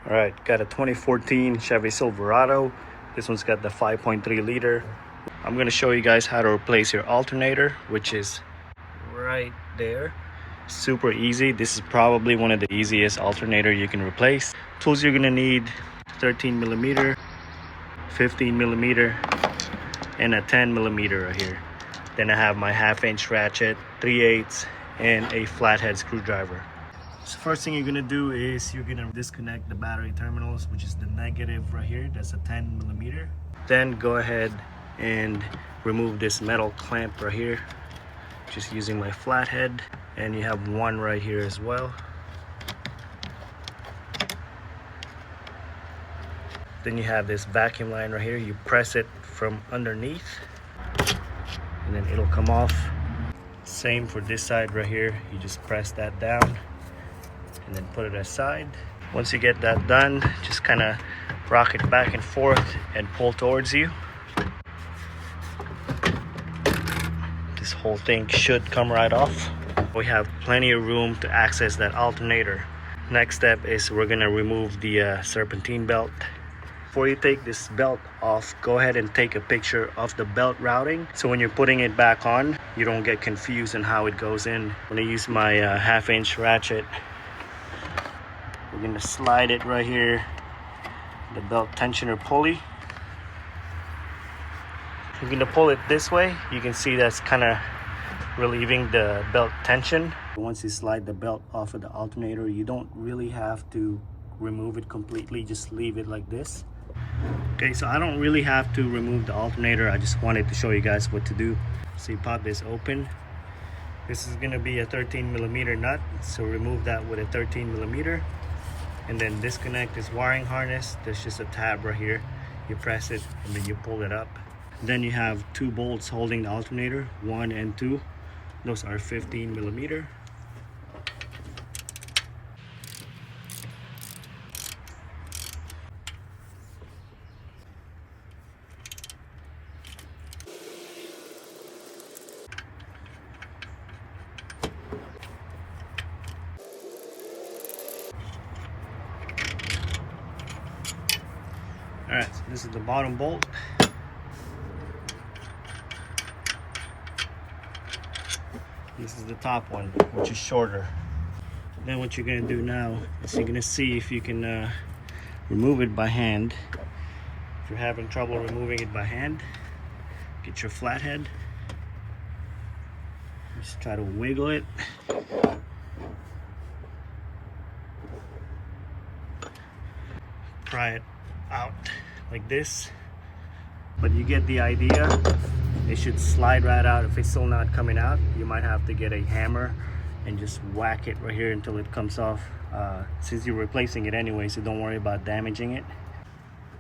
All right, got a 2014 Chevy Silverado. This one's got the 5.3 liter. I'm gonna show you guys how to replace your alternator, which is right there. Super easy. This is probably one of the easiest alternator you can replace. Tools you're gonna need: 13 millimeter, 15 millimeter, and a 10 millimeter right here. Then I have my 1/2-inch ratchet, 3/8, and a flathead screwdriver. So first thing you're gonna do is you're gonna disconnect the battery terminals, which is the negative right here. That's a 10 millimeter. Then go ahead and remove this metal clamp right here, just using my flathead. And you have one right here as well. Then you have this vacuum line right here. You press it from underneath and then it'll come off. Same for this side right here. You just press that down and then put it aside. Once you get that done, just kind of rock it back and forth and pull towards you. This whole thing should come right off. We have plenty of room to access that alternator. Next step is we're gonna remove the serpentine belt. Before you take this belt off, go ahead and take a picture of the belt routing, so when you're putting it back on, you don't get confused on how it goes in. I'm gonna use my 1/2-inch ratchet. We're gonna slide it right here, the belt tensioner pulley. You're gonna pull it this way. You can see that's kind of relieving the belt tension. Once you slide the belt off of the alternator, you don't really have to remove it completely, just leave it like this. Okay, so I don't really have to remove the alternator. I just wanted to show you guys what to do. So you pop this open. This is gonna be a 13 millimeter nut, so remove that with a 13 millimeter. And then disconnect this wiring harness. There's just a tab right here. You press it and then you pull it up. Then you have two bolts holding the alternator, 1 and 2. Those are 15 millimeter. All right, so this is the bottom bolt. This is the top one, which is shorter. Then what you're gonna do now is you're gonna see if you can remove it by hand. If you're having trouble removing it by hand, get your flathead. Just try to wiggle it. Pry it out like this. But you get the idea. It should slide right out. If it's still not coming out, you might have to get a hammer and just whack it right here until it comes off. Since you're replacing it anyway, so don't worry about damaging it.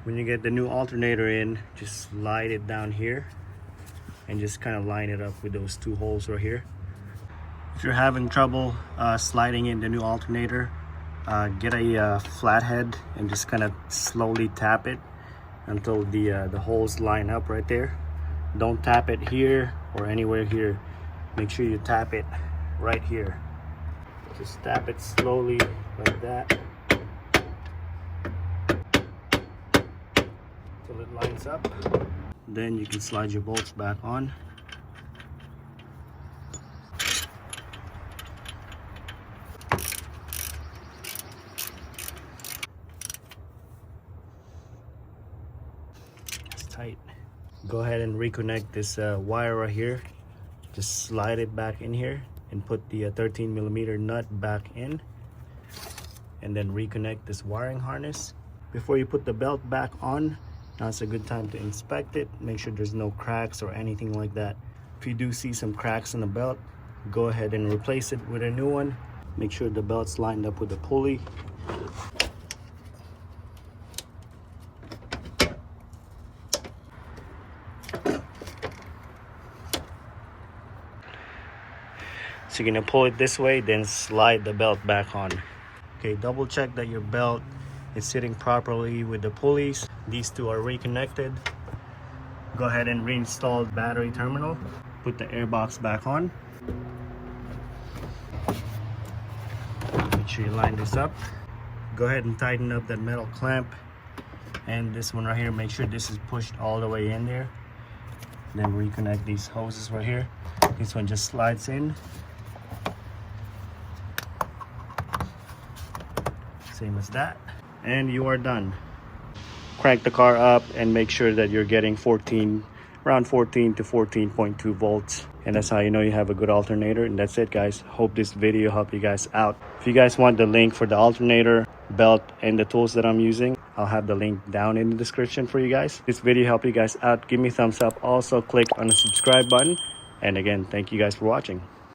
When you get the new alternator in, just slide it down here and just kind of line it up with those two holes right here. If you're having trouble sliding in the new alternator, get a flathead and just kind of slowly tap it until the holes line up right there. Don't tap it here or anywhere here. Make sure you tap it right here. Just tap it slowly like that until it lines up. Then you can slide your bolts back on. It's tight. Go ahead and reconnect this wire right here. Just slide it back in here and put the 13 millimeter nut back in, and then reconnect this wiring harness. Before you put the belt back on, now's a good time to inspect it. Make sure there's no cracks or anything like that. If you do see some cracks in the belt, go ahead and replace it with a new one. Make sure the belt's lined up with the pulley. So you're gonna pull it this way, then slide the belt back on. Okay, double check that your belt is sitting properly with the pulleys. These two are reconnected. Go ahead and reinstall the battery terminal. Put the air box back on. Make sure you line this up. go ahead and tighten up that metal clamp, and this one right here, make sure this is pushed all the way in there. Then reconnect these hoses right here. This one just slides in, same as that, and you are done. Crank the car up and make sure that you're getting around 14 to 14.2 volts, and that's how you know you have a good alternator. And that's it, guys. Hope this video helped you guys out. If you guys want the link for the alternator, belt, and the tools that I'm using, I'll have the link down in the description for you guys. This video helped you guys out, give me a thumbs up. Also click on the subscribe button, and again, thank you guys for watching.